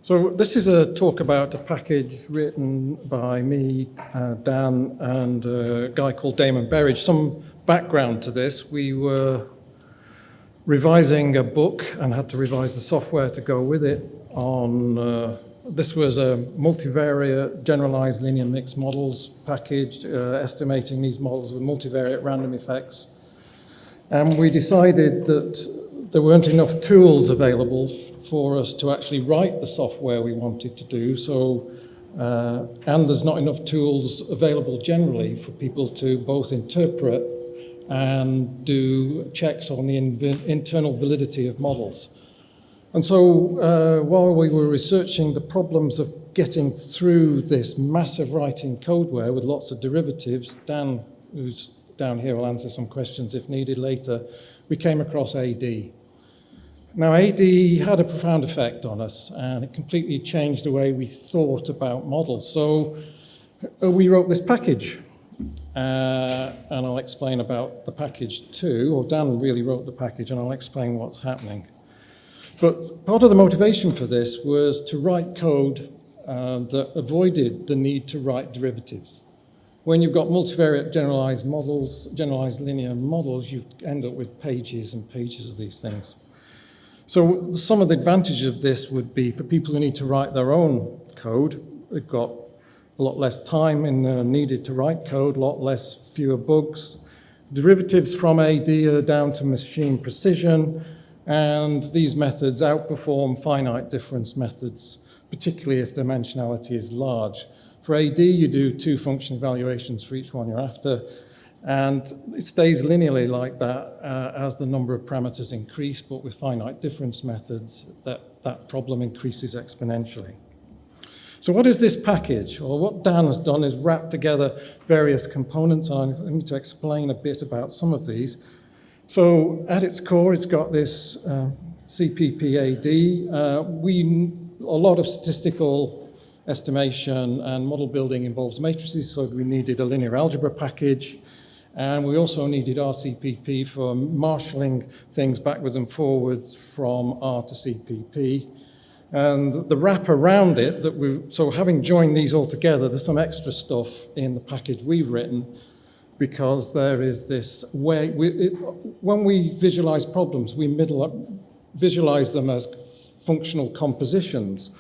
So this is a talk about a package written by me, Dan, and a guy called Damon Berridge. Some background to this: we were revising a book and had to revise the software to go with it on, this was a multivariate generalized linear mixed models package, estimating these models with multivariate random effects. And we decided that there weren't enough tools available for us to actually write the software we wanted to do. So, and there's not enough tools available generally for people to both interpret and do checks on the internal validity of models. And so while we were researching the problems of getting through this massive writing codeware with lots of derivatives, Dan, who's down here, will answer some questions if needed later, we came across AD. Now, AD had a profound effect on us, and it completely changed the way we thought about models. So we wrote this package, and I'll explain about the package too, or Dan really wrote the package, and I'll explain what's happening. But part of the motivation for this was to write code that avoided the need to write derivatives. When you've got multivariate generalized models, generalized linear models, you end up with pages and pages of these things. So some of the advantages of this would be for people who need to write their own code. They've got a lot less time needed to write code, a lot fewer bugs. Derivatives from AD are down to machine precision, and these methods outperform finite difference methods, particularly if dimensionality is large. For AD, you do 2 function evaluations for each one you're after, and it stays linearly like that as the number of parameters increase, but with finite difference methods, that problem increases exponentially. So what is this package? Well, what Dan has done is wrap together various components, and I need to explain a bit about some of these. So at its core, it's got this RccpEigen AD. A lot of statistical estimation and model building involves matrices, so we needed a linear algebra package. And we also needed RCPP for marshalling things backwards and forwards from R to CPP. And the wrap around it, so having joined these all together, there's some extra stuff in the package we've written, because there is this way, when we visualize problems, we visualize them as functional compositions.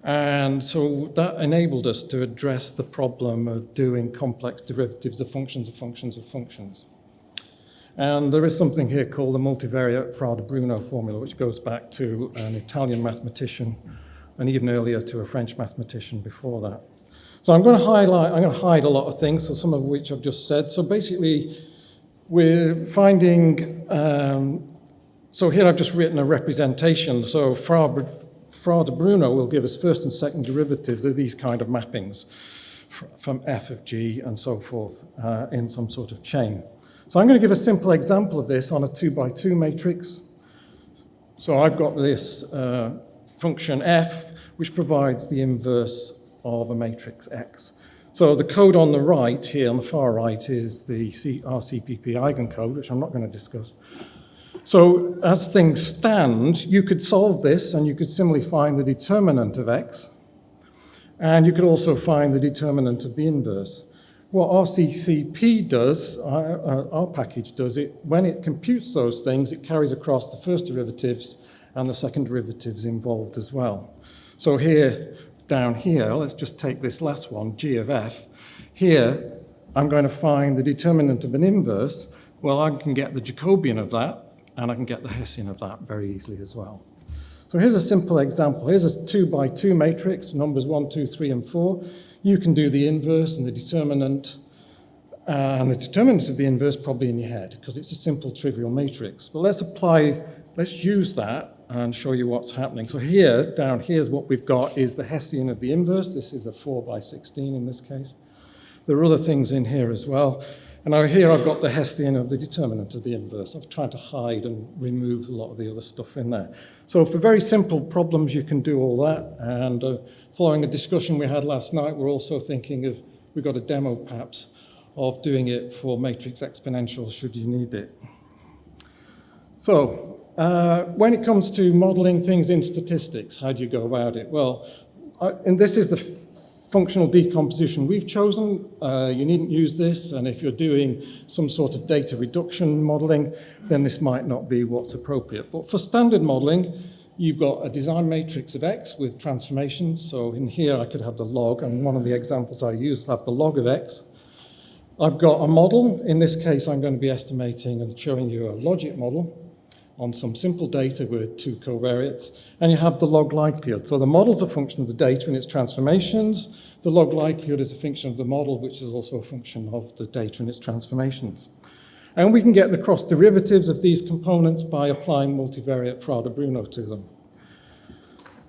And so that enabled us to address the problem of doing complex derivatives of functions of functions of functions. And there is something here called the Multivariate Fraud formula, which goes back to an Italian mathematician and even earlier to a French mathematician before that. So I'm going to hide a lot of things, so some of which I've just said. So basically, we're finding, so here I've just written a representation. So Fraud-Bruno will give us first and second derivatives of these kind of mappings from f of g and so forth in some sort of chain. So I'm going to give a simple example of this on a 2x2 matrix. So I've got this function f, which provides the inverse of a matrix X. So the code on the right here, on the far right, is the RccpEigen code, which I'm not going to discuss. So as things stand, you could solve this, and you could simply find the determinant of X, and you could also find the determinant of the inverse. What RccP does, our package does, when it computes those things, it carries across the first derivatives and the second derivatives involved as well. So here, down here, let's just take this last one, g of f. Here, I'm going to find the determinant of an inverse. Well, I can get the Jacobian of that, and I can get the Hessian of that very easily as well. So here's a simple example. Here's a 2x2 matrix, numbers 1, 2, 3, and 4. You can do the inverse and the determinant of the inverse probably in your head, because it's a simple trivial matrix. But let's use that and show you what's happening. So here, down here's what we've got is the Hessian of the inverse. This is a 4x16 in this case. There are other things in here as well. And now here I've got the Hessian of the determinant of the inverse. I'm trying to hide and remove a lot of the other stuff in there. So for very simple problems, you can do all that. And following a discussion we had last night, we're also thinking of, we've got a demo perhaps, of doing it for matrix exponentials should you need it. So When it comes to modeling things in statistics, how do you go about it? Well, and this is the functional decomposition we've chosen. You needn't use this, and if you're doing some sort of data reduction modeling, then this might not be what's appropriate. But for standard modeling, you've got a design matrix of X with transformations. So in here, I could have the log, and one of the examples I use have the log of X. I've got a model. In this case, I'm going to be estimating and showing you a logic model on some simple data with two covariates, and you have the log likelihood. So the model's a function of the data and its transformations. The log likelihood is a function of the model, which is also a function of the data and its transformations. And we can get the cross derivatives of these components by applying multivariate Fraud or Bruno to them.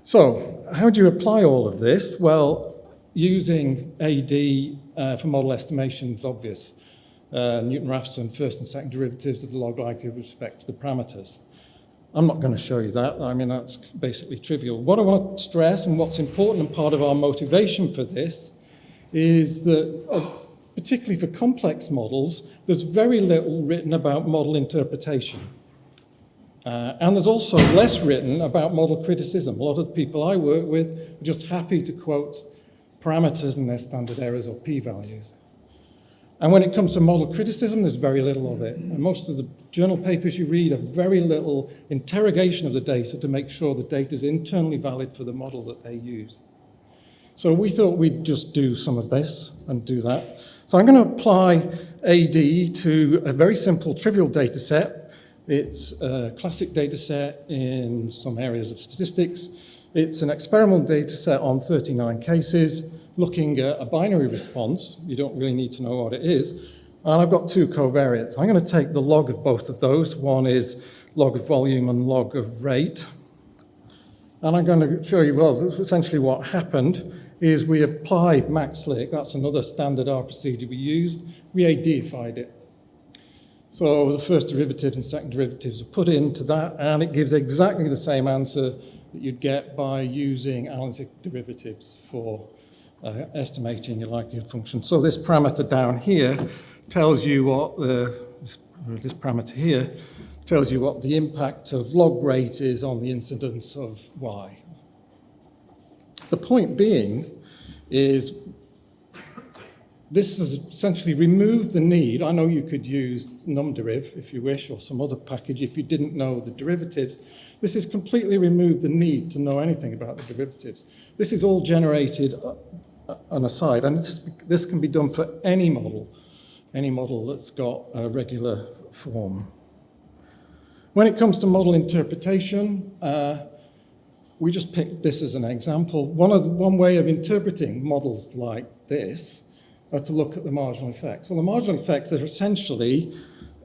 So how do you apply all of this? Well, using AD for model estimation is obvious. Newton-Raphson first and second derivatives of the log likelihood with respect to the parameters. I'm not going to show you that. I mean, that's basically trivial. What I want to stress, and what's important and part of our motivation for this, is that, particularly for complex models, there's very little written about model interpretation. And there's also less written about model criticism. A lot of the people I work with are just happy to quote parameters and their standard errors or p-values. And when it comes to model criticism, there's very little of it. And most of the journal papers you read are very little interrogation of the data to make sure the data is internally valid for the model that they use. So we thought we'd just do some of this and do that. So I'm going to apply AD to a very simple trivial data set. It's a classic data set in some areas of statistics. It's an experimental data set on 39 cases, looking at a binary response. You don't really need to know what it is. And I've got two covariates. I'm going to take the log of both of those. One is log of volume and log of rate. And I'm going to show you, well, essentially what happened is we applied MaxSlick. That's another standard R procedure we used. We ADified it. So the first derivatives and second derivatives are put into that, and it gives exactly the same answer that you'd get by using analytic derivatives for estimating your likelihood function. So this parameter down here tells you what this parameter here tells you what the impact of log rate is on the incidence of y. The point being is this has essentially removed the need. I know you could use numderiv if you wish, or some other package if you didn't know the derivatives. This has completely removed the need to know anything about the derivatives. This is all generated on a side, and this can be done for any model that's got a regular form. When it comes to model interpretation, we just picked this as an example. One way of interpreting models like this are to look at the marginal effects. Well, the marginal effects are essentially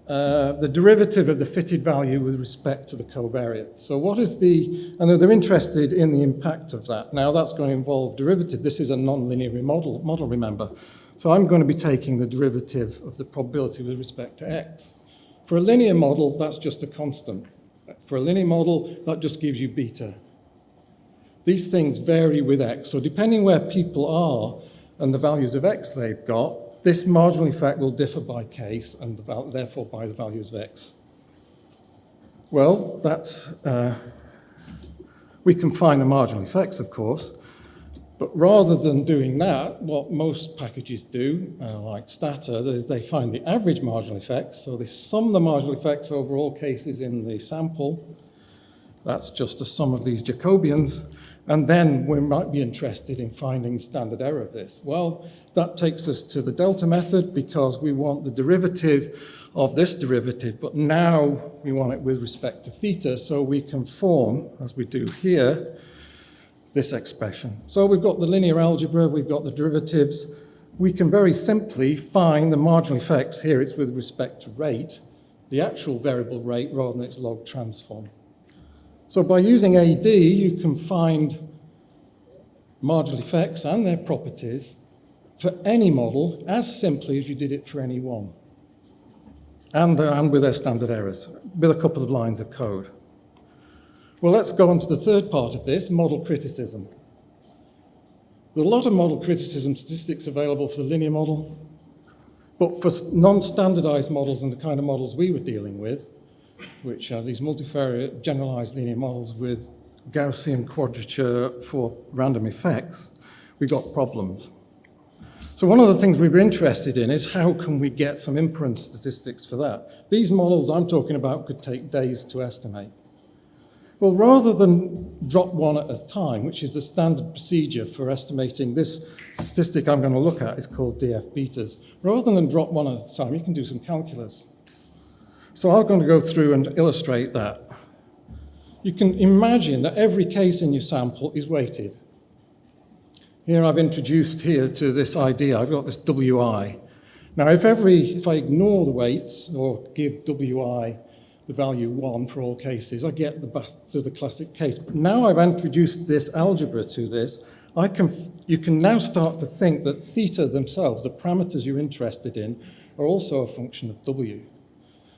the derivative of the fitted value with respect to the covariate. So what is and they're interested in the impact of that. Now that's going to involve derivative. This is a non-linear model, remember. So I'm going to be taking the derivative of the probability with respect to x. For a linear model, that's just a constant. For a linear model, that just gives you beta. These things vary with x. So depending where people are and the values of x they've got, this marginal effect will differ by case and therefore by the values of x. Well, we can find the marginal effects, of course, but rather than doing that, what most packages do, like Stata, is they find the average marginal effects. So they sum the marginal effects over all cases in the sample. That's just a sum of these Jacobians. And then we might be interested in finding standard error of this. Well, that takes us to the delta method because we want the derivative of this derivative, but now we want it with respect to theta, so we can form, as we do here, this expression. So we've got the linear algebra, we've got the derivatives. We can very simply find the marginal effects. Here it's with respect to rate, the actual variable rate rather than its log transform. So by using AD, you can find marginal effects and their properties for any model as simply as you did it for any one, and with their standard errors, with a couple of lines of code. Well, let's go on to the third part of this, model criticism. There's a lot of model criticism statistics available for the linear model, but for non-standardized models and the kind of models we were dealing with, which are these multivariate generalized linear models with Gaussian quadrature for random effects, we got problems. So one of the things we were interested in is how can we get some inference statistics for that? These models I'm talking about could take days to estimate. Well, rather than drop one at a time, which is the standard procedure for estimating this statistic I'm going to look at is called DF betas. Rather than drop one at a time, you can do some calculus. So I'm going to go through and illustrate that. You can imagine that every case in your sample is weighted. Here I've introduced here to this idea, I've got this WI. Now if I ignore the weights or give WI the value 1 for all cases, I get back to the classic case. But now I've introduced this algebra to this, you can now start to think that theta themselves, the parameters you're interested in, are also a function of W.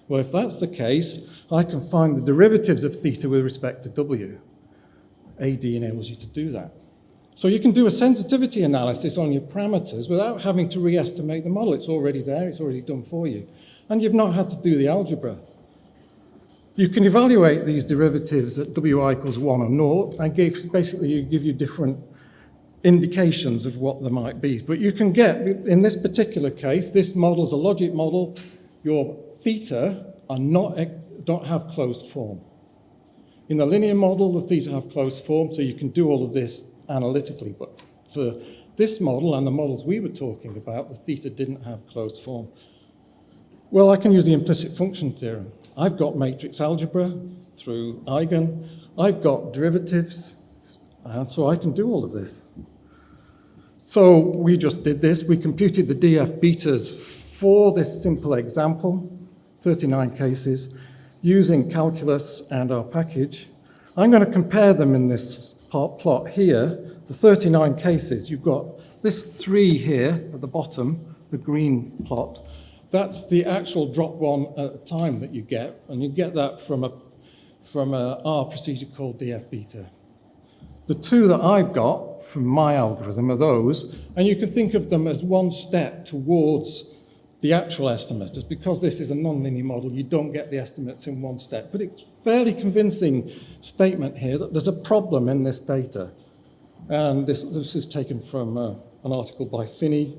Well, if that's the case, I can find the derivatives of theta with respect to W. AD enables you to do that. So you can do a sensitivity analysis on your parameters without having to re-estimate the model. It's already there, it's already done for you. And you've not had to do the algebra. You can evaluate these derivatives at WI equals 1 or 0, and basically give you different indications of what there might be. But you can get, in this particular case, this model is a logic model, your theta don't have closed form. In the linear model, the theta have closed form, so you can do all of this analytically. But for this model and the models we were talking about, the theta didn't have closed form. Well, I can use the implicit function theorem. I've got matrix algebra through Eigen. I've got derivatives, and so I can do all of this. So we just did this. We computed the DF betas for this simple example, 39 cases, using calculus and our package. I'm going to compare them in this plot here, the 39 cases. You've got this 3 here at the bottom, the green plot. That's the actual drop one at a time that you get, and you get that from a R procedure called DF beta. The 2 that I've got from my algorithm are those, and you can think of them as one step towards the actual estimators. Because this is a nonlinear model, you don't get the estimates in one step. But it's a fairly convincing statement here that there's a problem in this data. And this is taken from an article by Finney,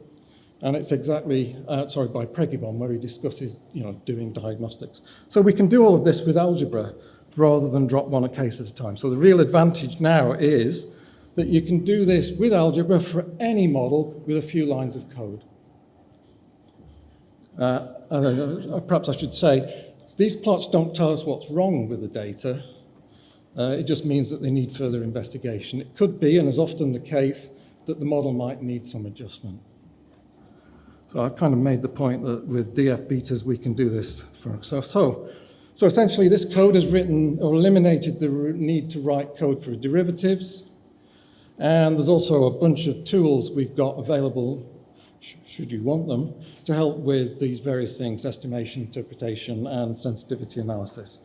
and it's exactly, by Pregibon, where he discusses, doing diagnostics. So we can do all of this with algebra rather than drop one a case at a time. So the real advantage now is that you can do this with algebra for any model with a few lines of code. Perhaps I should say, these plots don't tell us what's wrong with the data. It just means that they need further investigation. It could be, and is often the case, that the model might need some adjustment. So I've kind of made the point that with DF betas we can do this for ourselves. So essentially this code has written or eliminated the need to write code for derivatives. And there's also a bunch of tools we've got available, should you want them, to help with these various things, estimation, interpretation, and sensitivity analysis.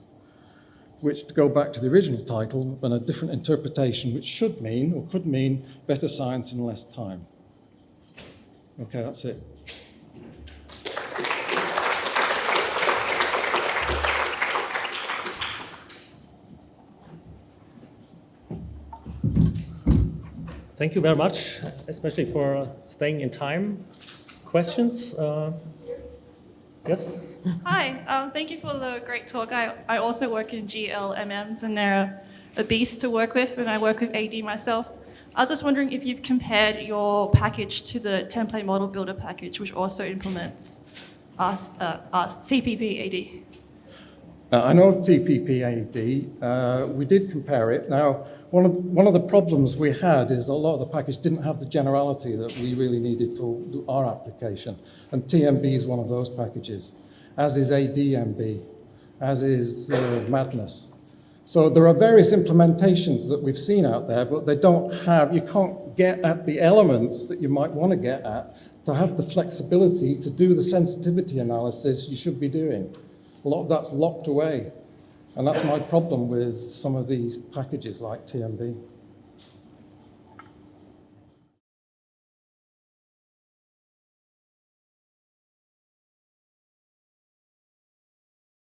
Which, to go back to the original title, but a different interpretation, which should mean, or could mean, better science in less time. Okay, that's it. Thank you very much, especially for staying in time. Questions? Yes? Hi, thank you for the great talk. I also work in GLMMs, and they're a beast to work with, and I work with AD myself. I was just wondering if you've compared your package to the template model builder package, which also implements RccpEigen AD. I know of TPP-AD. We did compare it. Now, one of the problems we had is a lot of the package didn't have the generality that we really needed for our application. And TMB is one of those packages, as is ADMB, as is Madness. So there are various implementations that we've seen out there, but they don't have, you can't get at the elements that you might want to get at to have the flexibility to do the sensitivity analysis you should be doing. A lot of that's locked away. And that's my problem with some of these packages like TMB.